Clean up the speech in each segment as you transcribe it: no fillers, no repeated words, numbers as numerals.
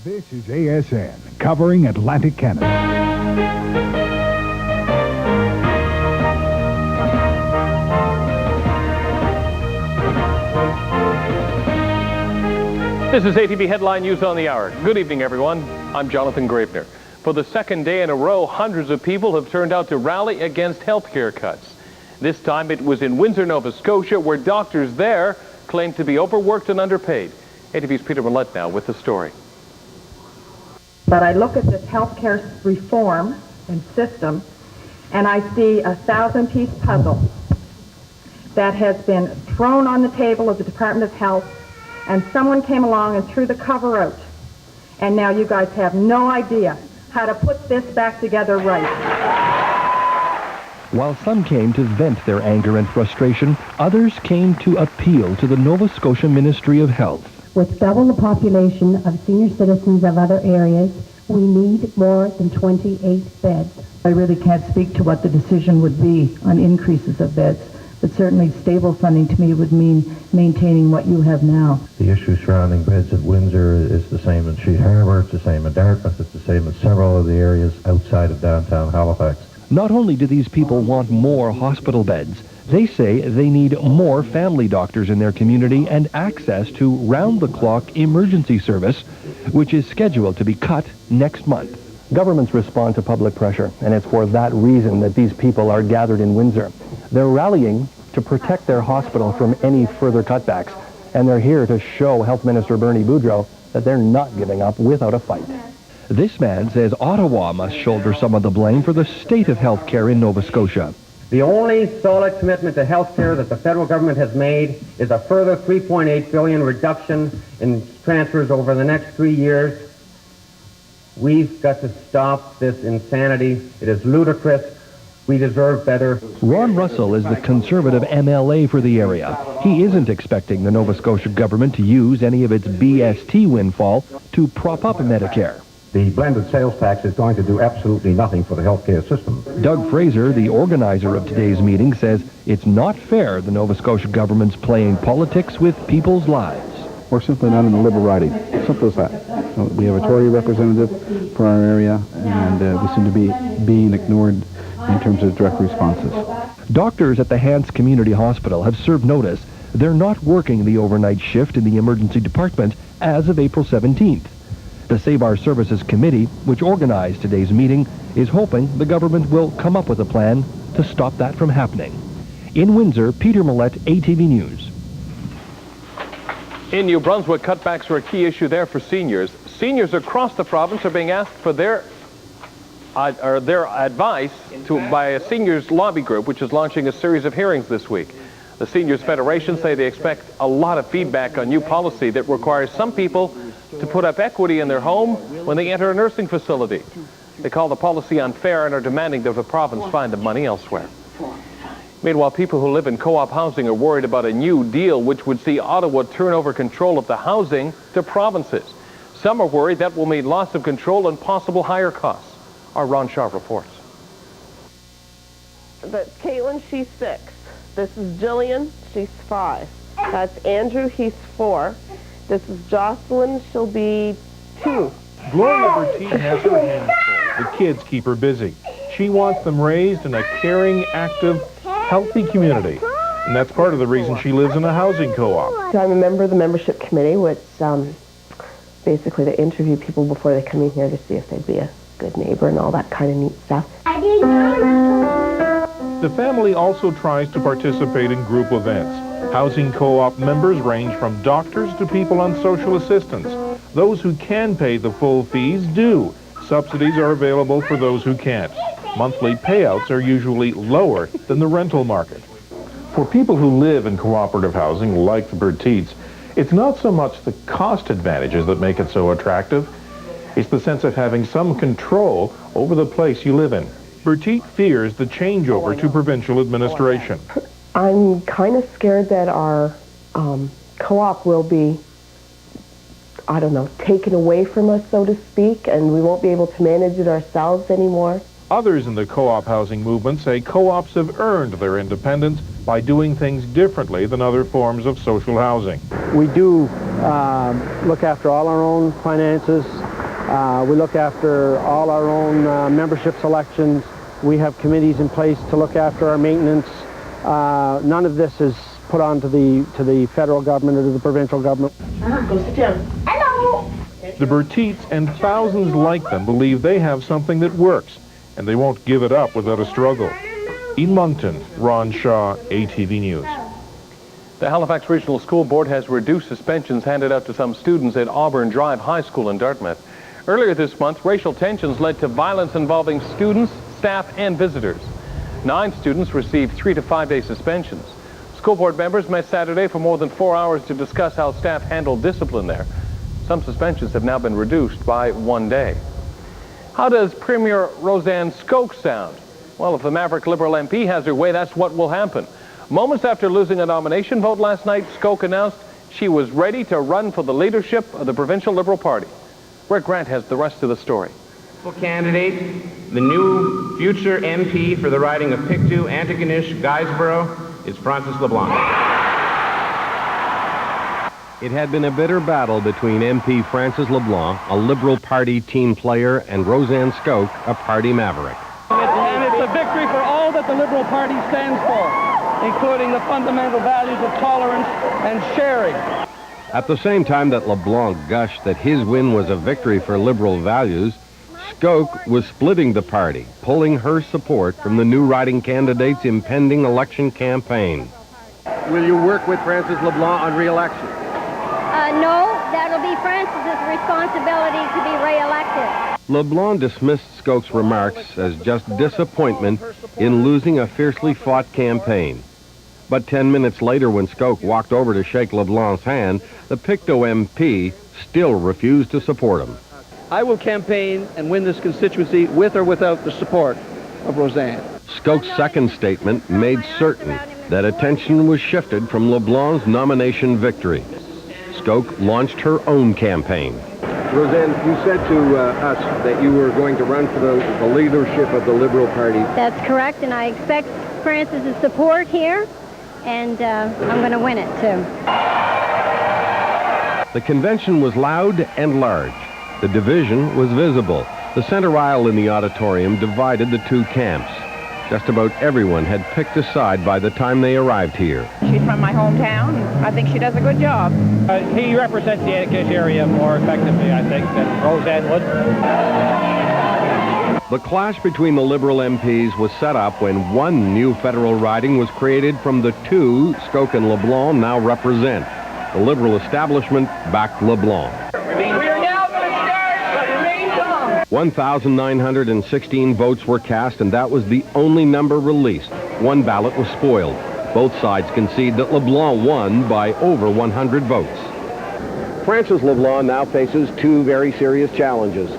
This is ASN, covering Atlantic Canada. This is ATV Headline News on the Hour. Good evening, everyone. I'm Jonathan Gravenor. For the second day in a row, hundreds of people have turned out to rally against health care cuts. This time it was in Windsor, Nova Scotia, where doctors there claimed to be overworked and underpaid. ATV's Peter Millett now with the story. But I look at this health care reform and system, and I see a 1,000-piece puzzle that has been thrown on the table of the Department of Health, and someone came along and threw the cover out. And now you guys have no idea how to put this back together right. While some came to vent their anger and frustration, others came to appeal to the Nova Scotia Ministry of Health. With double the population of senior citizens of other areas, we need more than 28 beds. I really can't speak to what the decision would be on increases of beds, but certainly stable funding to me would mean maintaining what you have now. The issue surrounding beds at Windsor is the same in Sheet Harbour, it's the same in Dartmouth, it's the same in several of the areas outside of downtown Halifax. Not only do these people want more hospital beds, they say they need more family doctors in their community and access to round-the-clock emergency service, which is scheduled to be cut next month. Governments respond to public pressure, and it's for that reason that these people are gathered in Windsor. They're rallying to protect their hospital from any further cutbacks, and they're here to show Health Minister Bernie Boudreau that they're not giving up without a fight. This man says Ottawa must shoulder some of the blame for the state of health care in Nova Scotia. The only solid commitment to health care that the federal government has made is a further $3.8 billion reduction in transfers over the next 3 years. We've got to stop this insanity. It is ludicrous. We deserve better. Ron Russell is the Conservative MLA for the area. He isn't expecting the Nova Scotia government to use any of its BST windfall to prop up Medicare. The blended sales tax is going to do absolutely nothing for the healthcare system. Doug Fraser, the organizer of today's meeting, says it's not fair the Nova Scotia government's playing politics with people's lives. We're simply not in the Liberal riding. Simple as that. We have a Tory representative for our area, and we seem to be being ignored in terms of direct responses. Doctors at the Hants Community Hospital have served notice they're not working the overnight shift in the emergency department as of April 17th. The Save Our Services Committee, which organized today's meeting, is hoping the government will come up with a plan to stop that from happening. In Windsor, Peter Millett, ATV News. In New Brunswick, cutbacks are a key issue there for seniors. Seniors across the province are being asked for their advice by a seniors lobby group, which is launching a series of hearings this week. The Seniors Federation say they expect a lot of feedback on new policy that requires some people to put up equity in their home when they enter a nursing facility. They call the policy unfair and are demanding that the province find the money elsewhere. Meanwhile, people who live in co-op housing are worried about a new deal which would see Ottawa turn over control of the housing to provinces. Some are worried that will mean loss of control and possible higher costs. Our Ron Shaw reports. That's Caitlin, she's 6. This is Jillian, she's 5. That's Andrew, he's 4. This is Jocelyn, she'll be 2. Gloria Bertine has her hands full. The kids keep her busy. She wants them raised in a caring, active, healthy community. And that's part of the reason she lives in a housing co-op. So I'm a member of the membership committee, which basically they interview people before they come in here to see if they'd be a good neighbor and all that kind of neat stuff. The family also tries to participate in group events. Housing co-op members range from doctors to people on social assistance. Those who can pay the full fees do. Subsidies are available for those who can't. Monthly payouts are usually lower than the rental market. For people who live in cooperative housing, like the Bertites, it's not so much the cost advantages that make it so attractive. It's the sense of having some control over the place you live in. Bertite fears the changeover to provincial administration. I'm kind of scared that our co-op will be, I don't know, taken away from us, so to speak, and we won't be able to manage it ourselves anymore. Others in the co-op housing movement say co-ops have earned their independence by doing things differently than other forms of social housing. We do look after all our own finances. We look after all our own membership selections. We have committees in place to look after our maintenance. None of this is put on to the federal government or to the provincial government. Go sit down. Hello! The Bertites and thousands like them believe they have something that works, and they won't give it up without a struggle. In Moncton, Ron Shaw, ATV News. The Halifax Regional School Board has reduced suspensions handed out to some students at Auburn Drive High School in Dartmouth. Earlier this month, racial tensions led to violence involving students, staff, and visitors. 9 students received 3 to 5 day suspensions. School board members met Saturday for more than 4 hours to discuss how staff handled discipline there. Some suspensions have now been reduced by 1 day. How does Premier Roseanne Skoke sound? Well, if the Maverick Liberal MP has her way, that's what will happen. Moments after losing a nomination vote last night, Skoke announced she was ready to run for the leadership of the Provincial Liberal Party. Rick Grant has the rest of the story. Candidate, the new future MP for the riding of Pictou, Antigonish, Guysborough, is Francis LeBlanc. It had been a bitter battle between MP Francis LeBlanc, a Liberal Party team player, and Roseanne Skoke, a party maverick. And it's a victory for all that the Liberal Party stands for, including the fundamental values of tolerance and sharing. At the same time that LeBlanc gushed that his win was a victory for Liberal values, Skoke was splitting the party, pulling her support from the new riding candidate's impending election campaign. Will you work with Francis LeBlanc on re-election? No, that'll be Francis's responsibility to be re-elected. LeBlanc dismissed Skoke's remarks as just disappointment in losing a fiercely fought campaign. But 10 minutes later, when Skoke walked over to shake LeBlanc's hand, the Pictou MP still refused to support him. I will campaign and win this constituency with or without the support of Roseanne. Skoke's second statement made certain that attention was shifted from LeBlanc's nomination victory. Skoke launched her own campaign. Roseanne, you said to us that you were going to run for the leadership of the Liberal Party. That's correct, and I expect Francis's support here, and I'm going to win it, too. The convention was loud and large. The division was visible. The center aisle in the auditorium divided the two camps. Just about everyone had picked a side by the time they arrived here. She's from my hometown. I think she does a good job. He represents the Antigonish area more effectively, I think, than Roseanne would. The clash between the Liberal MPs was set up when one new federal riding was created from the two Skoke and LeBlanc now represent. The Liberal establishment backed LeBlanc. 1,916 votes were cast, and that was the only number released. One ballot was spoiled. Both sides concede that LeBlanc won by over 100 votes. Francis LeBlanc now faces two very serious challenges.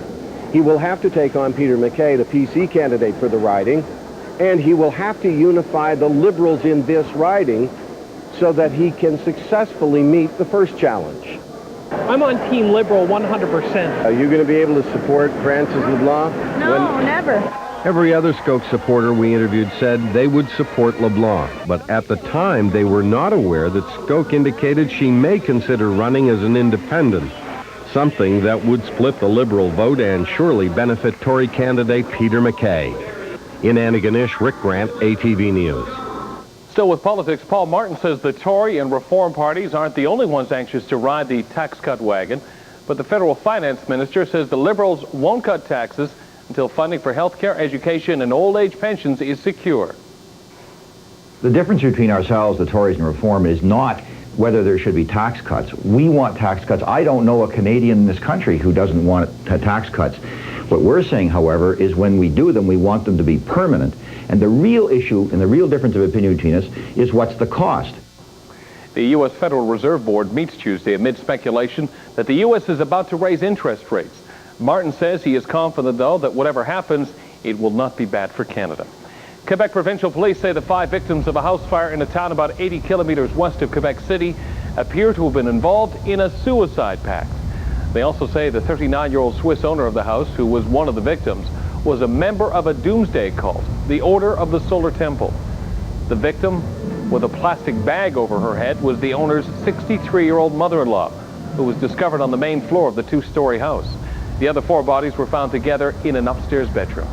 He will have to take on Peter MacKay, the PC candidate for the riding, and he will have to unify the Liberals in this riding so that he can successfully meet the first challenge. I'm on Team Liberal 100%. Are you going to be able to support Francis LeBlanc? No, never. Every other Skoke supporter we interviewed said they would support LeBlanc, but at the time they were not aware that Skoke indicated she may consider running as an independent, something that would split the Liberal vote and surely benefit Tory candidate Peter MacKay. In Antigonish, Rick Grant, ATV News. Still with politics, Paul Martin says the Tory and Reform parties aren't the only ones anxious to ride the tax cut wagon, but the federal finance minister says the Liberals won't cut taxes until funding for health care, education, and old age pensions is secure. The difference between ourselves, the Tories, and Reform is not whether there should be tax cuts. We want tax cuts. I don't know a Canadian in this country who doesn't want tax cuts. What we're saying, however, is when we do them, we want them to be permanent. And the real issue and the real difference of opinion between us is what's the cost. The U.S. Federal Reserve Board meets Tuesday amid speculation that the U.S. is about to raise interest rates. Martin says he is confident, though, that whatever happens, it will not be bad for Canada. Quebec Provincial Police say the 5 victims of a house fire in a town about 80 kilometers west of Quebec City appear to have been involved in a suicide pact. They also say the 39-year-old Swiss owner of the house, who was one of the victims, was a member of a Doomsday cult, the Order of the Solar Temple. The victim, with a plastic bag over her head, was the owner's 63-year-old mother-in-law. who was discovered on the main floor of the two-story house. The other 4 bodies were found together in an upstairs bedroom.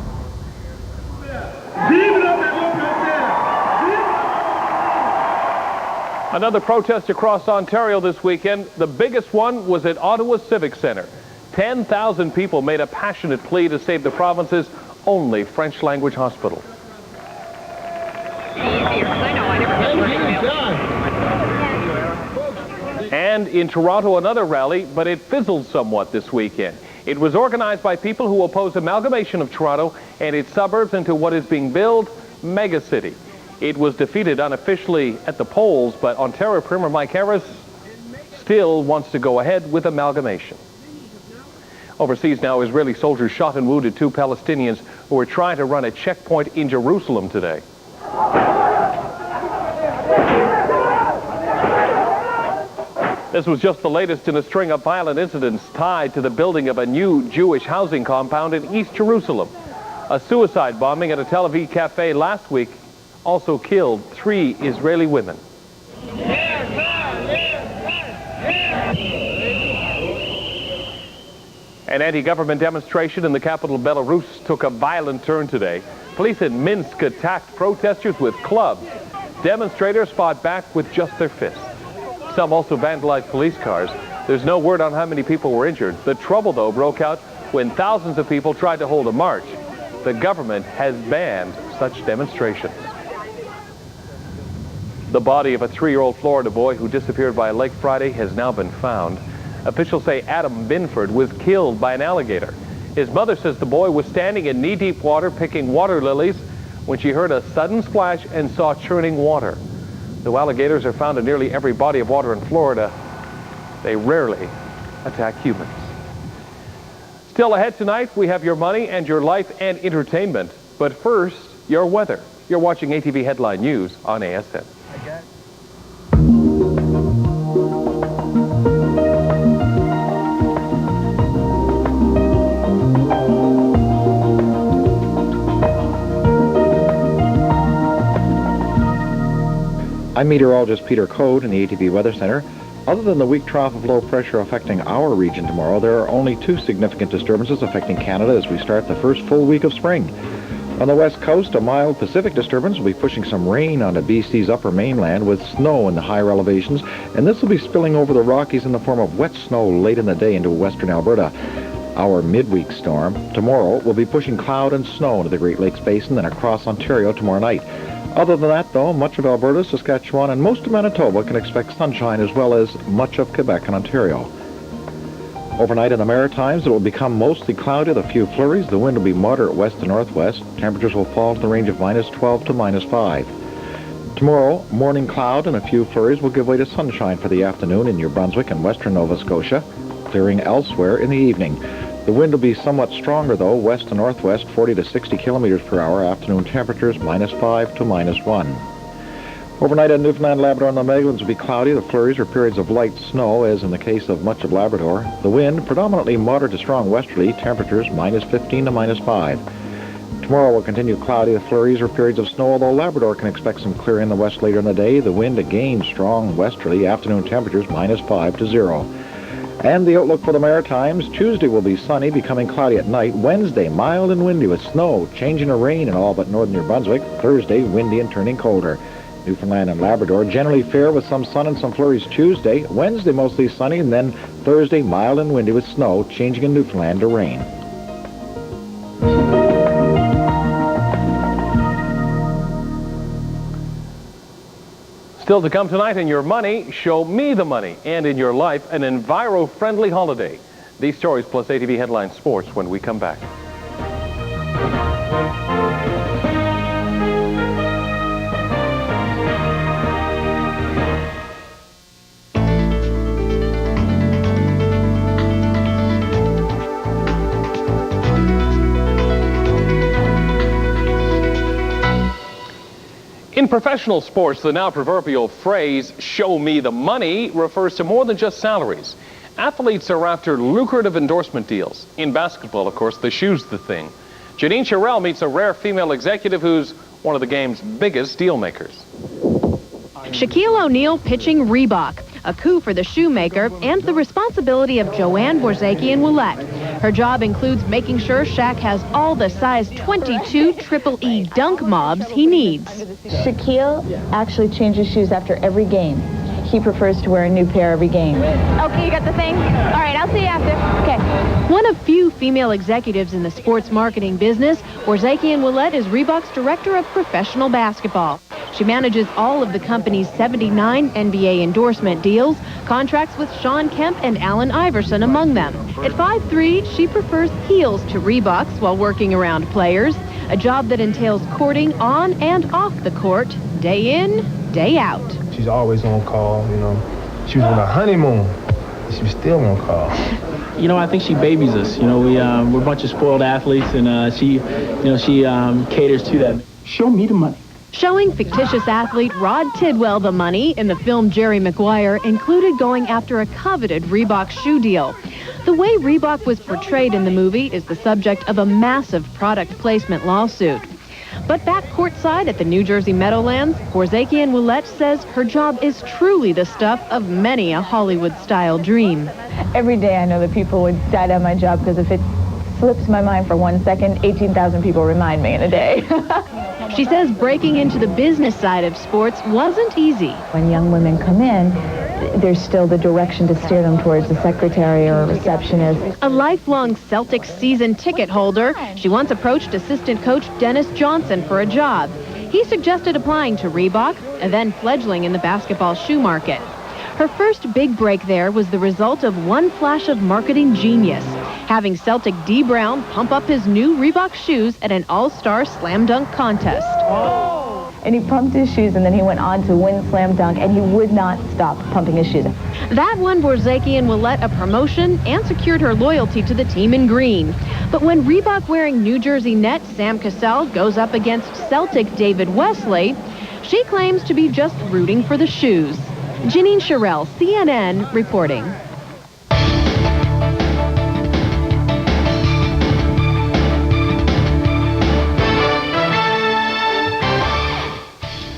Another protest across Ontario this weekend. The biggest one was at Ottawa Civic Centre. 10,000 people made a passionate plea to save the province's only French-language hospital. And in Toronto, another rally, but it fizzled somewhat this weekend. It was organized by people who oppose amalgamation of Toronto and its suburbs into what is being billed megacity. It was defeated unofficially at the polls, but Ontario Premier Mike Harris still wants to go ahead with amalgamation. Overseas now, Israeli soldiers shot and wounded 2 Palestinians who were trying to run a checkpoint in Jerusalem today. This was just the latest in a string of violent incidents tied to the building of a new Jewish housing compound in East Jerusalem. A suicide bombing at a Tel Aviv cafe last week also killed 3 Israeli women. An anti-government demonstration in the capital Belarus took a violent turn today. Police in Minsk attacked protesters with clubs. Demonstrators fought back with just their fists. Some also vandalized police cars. There's no word on how many people were injured. The trouble, though, broke out when thousands of people tried to hold a march. The government has banned such demonstrations. The body of a 3-year-old Florida boy who disappeared by a lake Friday has now been found. Officials say Adam Binford was killed by an alligator. His mother says the boy was standing in knee-deep water picking water lilies when she heard a sudden splash and saw churning water. Though alligators are found in nearly every body of water in Florida, they rarely attack humans. Still ahead tonight, we have your money and your life and entertainment. But first, your weather. You're watching ATV Headline News on ASN. I'm meteorologist Peter Code in the ATV Weather Center. Other than the weak trough of low pressure affecting our region tomorrow, there are only 2 significant disturbances affecting Canada as we start the first full week of spring. On the west coast, a mild Pacific disturbance will be pushing some rain onto BC's upper mainland with snow in the higher elevations, and this will be spilling over the Rockies in the form of wet snow late in the day into western Alberta. Our midweek storm tomorrow will be pushing cloud and snow into the Great Lakes Basin and across Ontario tomorrow night. Other than that, though, much of Alberta, Saskatchewan, and most of Manitoba can expect sunshine, as well as much of Quebec and Ontario. Overnight in the Maritimes, it will become mostly cloudy with a few flurries. The wind will be moderate west to northwest. Temperatures will fall to the range of -12 to -5. Tomorrow, morning cloud and a few flurries will give way to sunshine for the afternoon in New Brunswick and western Nova Scotia, clearing elsewhere in the evening. The wind will be somewhat stronger, though, west to northwest, 40 to 60 kilometers per hour. Afternoon temperatures -5 to -1. Overnight in Newfoundland, Labrador, and the Midlands will be cloudy. The flurries are periods of light snow, as in the case of much of Labrador. The wind, predominantly moderate to strong westerly, temperatures -15 to -5. Tomorrow will continue cloudy. The flurries are periods of snow, although Labrador can expect some clearing in the west later in the day. The wind again strong westerly. Afternoon temperatures -5 to 0. And the outlook for the Maritimes, Tuesday will be sunny, becoming cloudy at night. Wednesday, mild and windy with snow, changing to rain in all but northern New Brunswick. Thursday, windy and turning colder. Newfoundland and Labrador, generally fair with some sun and some flurries Tuesday. Wednesday, mostly sunny, and then Thursday, mild and windy with snow, changing in Newfoundland to rain. Still to come tonight in Your Money, Show Me the Money, and in Your Life, an enviro-friendly holiday. These stories plus ATV Headline Sports when we come back. In professional sports, the now proverbial phrase, show me the money, refers to more than just salaries. Athletes are after lucrative endorsement deals. In basketball, of course, the shoe's the thing. Janine Sherrill meets a rare female executive who's one of the game's biggest deal makers. Shaquille O'Neal pitching Reebok. a coup for the shoemaker, and the responsibility of Joanne Borzakian-Willette. Her job includes making sure Shaq has all the size 22 Triple E dunk mobs he needs. Shaquille actually changes shoes after every game. He prefers to wear a new pair every game. Okay, you got the thing? All right, I'll see you after. Okay. One of few female executives in the sports marketing business, Borzakian-Willette is Reebok's director of professional basketball. She manages all of the company's 79 NBA endorsement deals, contracts with Sean Kemp and Allen Iverson among them. At 5'3", she prefers heels to Reeboks while working around players, a job that entails courting on and off the court, day in, day out. She's always on call, you know. She was on a honeymoon. She was still on call. You know, I think she babies us. You know, we're a bunch of spoiled athletes, and she caters to that. Show me the money. Showing fictitious athlete Rod Tidwell the money in the film Jerry Maguire included going after a coveted Reebok shoe deal. The way Reebok was portrayed in the movie is the subject of a massive product placement lawsuit. But back courtside at the New Jersey Meadowlands, Borzakian-Willette says her job is truly the stuff of many a Hollywood-style dream. Every day I know that people would die to have my job because if it slips my mind for 1 second, 18,000 people remind me in a day. She says breaking into the business side of sports wasn't easy. When young women come in, there's still the direction to steer them towards a secretary or a receptionist. A lifelong Celtics season ticket holder, she once approached assistant coach Dennis Johnson for a job. He suggested applying to Reebok, then fledgling in the basketball shoe market. Her first big break there was the result of one flash of marketing genius, having Celtic D. Brown pump up his new Reebok shoes at an all-star slam dunk contest. And he pumped his shoes, and then he went on to win slam dunk, and he would not stop pumping his shoes. That won Borzakian-Willette a promotion and secured her loyalty to the team in green. But when Reebok-wearing New Jersey net Sam Cassell goes up against Celtic David Wesley, she claims to be just rooting for the shoes. Janine Sherrill, CNN, reporting.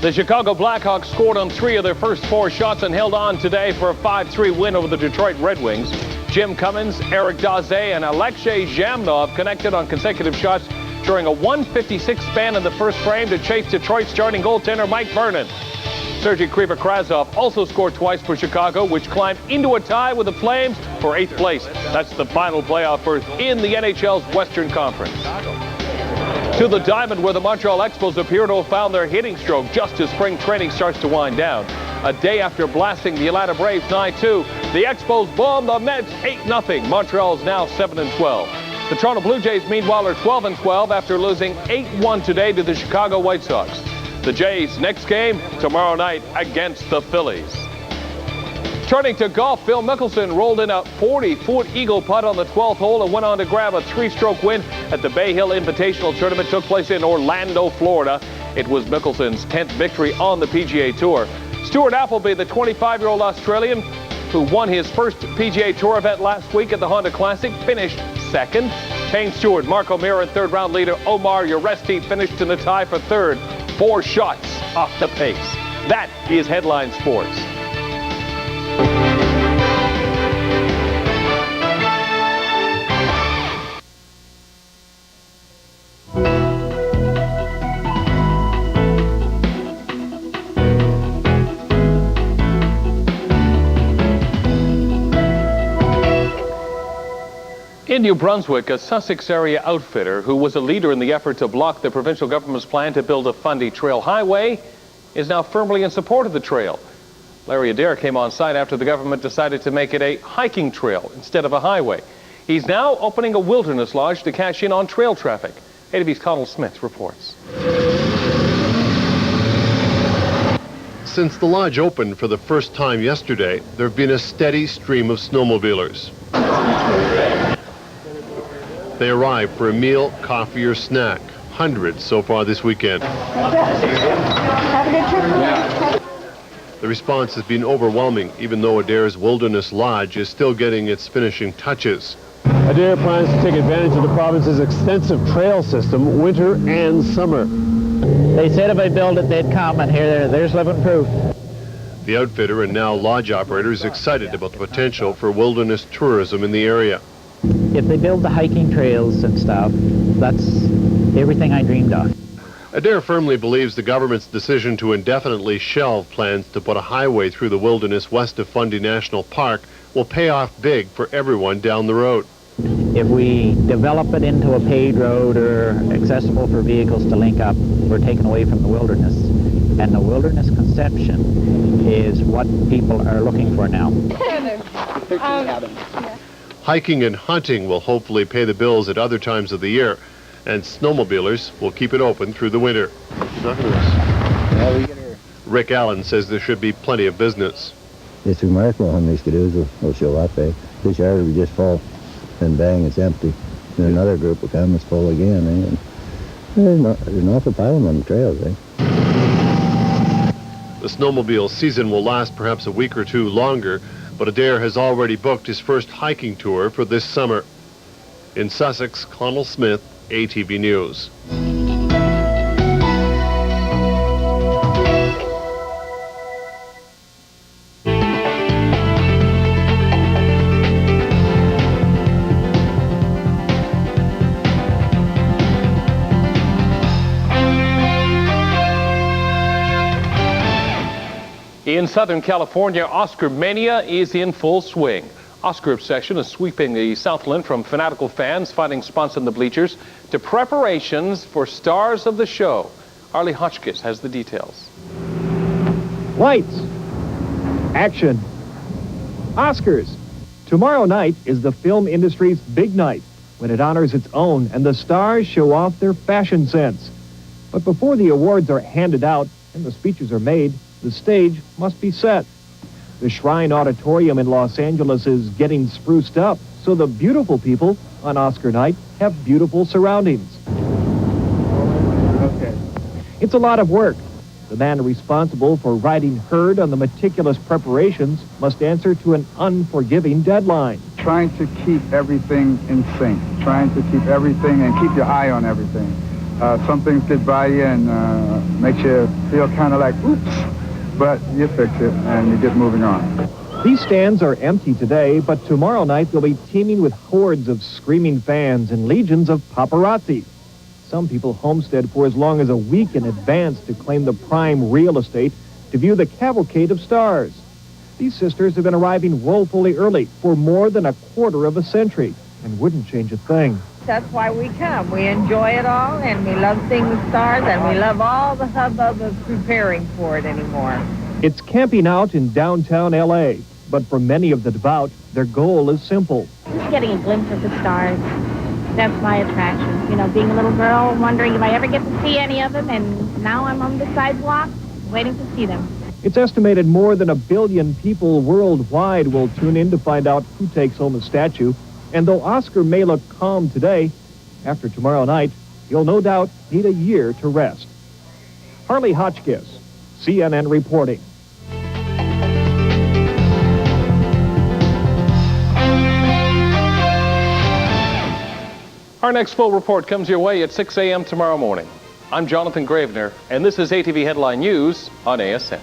The Chicago Blackhawks scored on 3 of their first 4 shots and held on today for a 5-3 win over the Detroit Red Wings. Jim Cummins, Eric Daze, and Alexei Zhamnov connected on consecutive shots during a 1:56 span in the first frame to chase Detroit starting goaltender Mike Vernon. Sergei Krivokrazov also scored twice for Chicago, which climbed into a tie with the Flames for 8th place. That's the final playoff berth in the NHL's Western Conference. To the diamond, where the Montreal Expos appear to have found their hitting stroke just as spring training starts to wind down. A day after blasting the Atlanta Braves 9-2, the Expos bomb the Mets 8-0. Montreal is now 7-12. The Toronto Blue Jays, meanwhile, are 12-12 after losing 8-1 today to the Chicago White Sox. The Jays' next game tomorrow night against the Phillies. Turning to golf, Phil Mickelson rolled in a 40-foot eagle putt on the 12th hole and went on to grab a 3-stroke win at the Bay Hill Invitational Tournament. Took place in Orlando, Florida. It was Mickelson's 10th victory on the PGA Tour. Stuart Appleby, the 25-year-old Australian who won his first PGA Tour event last week at the Honda Classic, finished second. Payne Stewart, Mark O'Meara, and third-round leader Omar Uresti finished in a tie for third, 4 shots off the pace. That is Headline Sports. In New Brunswick, a Sussex area outfitter who was a leader in the effort to block the provincial government's plan to build a Fundy Trail highway is now firmly in support of the trail. Larry Adair came on site after the government decided to make it a hiking trail instead of a highway. He's now opening a wilderness lodge to cash in on trail traffic. ATV's Connell Smith reports. Since the lodge opened for the first time yesterday, there have been a steady stream of snowmobilers. They arrive for a meal, coffee, or snack. Hundreds so far this weekend. Have a good trip. The response has been overwhelming, even though Adair's Wilderness Lodge is still getting its finishing touches. Adair plans to take advantage of the province's extensive trail system, winter and summer. They said if I build it, they'd come, and here, there's living proof. The outfitter and now lodge operator is excited about the potential for wilderness tourism in the area. If they build the hiking trails and stuff, that's everything I dreamed of. Adair firmly believes the government's decision to indefinitely shelve plans to put a highway through the wilderness west of Fundy National Park will pay off big for everyone down the road. If we develop it into a paved road or accessible for vehicles to link up, we're taken away from the wilderness. And the wilderness conception is what people are looking for now. Hiking and hunting will hopefully pay the bills at other times of the year, and snowmobilers will keep it open through the winter. Rick Allen says there should be plenty of business. It's remarkable how many skidoos will show up. This yard will just full, and bang, it's empty. Then another group will come, it's full again. And there's an awful pile of them on the trails. The snowmobile season will last perhaps a week or two longer, but Adair has already booked his first hiking tour for this summer. In Sussex, Connell Smith, ATV News. In Southern California, Oscar mania is in full swing. Oscar obsession is sweeping the Southland from fanatical fans finding spots in the bleachers to preparations for stars of the show. Arlie Hotchkiss has the details. Lights. Action. Oscars. Tomorrow night is the film industry's big night when it honors its own and the stars show off their fashion sense. But before the awards are handed out and the speeches are made, the stage must be set. The Shrine Auditorium in Los Angeles is getting spruced up, so the beautiful people on Oscar night have beautiful surroundings. Okay. It's a lot of work. The man responsible for riding herd on the meticulous preparations must answer to an unforgiving deadline. Trying to keep everything in sync, trying to keep everything and keep your eye on everything. Some things get by you and makes you feel kind of like, oops. But you fix it, and you get moving on. These stands are empty today, but tomorrow night they'll be teeming with hordes of screaming fans and legions of paparazzi. Some people homestead for as long as a week in advance to claim the prime real estate to view the cavalcade of stars. These sisters have been arriving woefully early for more than a quarter of a century and wouldn't change a thing. That's why we come. We enjoy it all, and we love seeing the stars, and we love all the hubbub of preparing for it anymore. It's camping out in downtown L.A., but for many of the devout, their goal is simple. Just getting a glimpse of the stars. That's my attraction. You know, being a little girl, wondering if I ever get to see any of them, and now I'm on the sidewalk waiting to see them. It's estimated more than 1 billion people worldwide will tune in to find out who takes home a statue. And though Oscar may look calm today, after tomorrow night, he'll no doubt need a year to rest. Harley Hotchkiss, CNN reporting. Our next full report comes your way at 6 a.m. tomorrow morning. I'm Jonathan Gravenor, and this is ATV Headline News on ASN.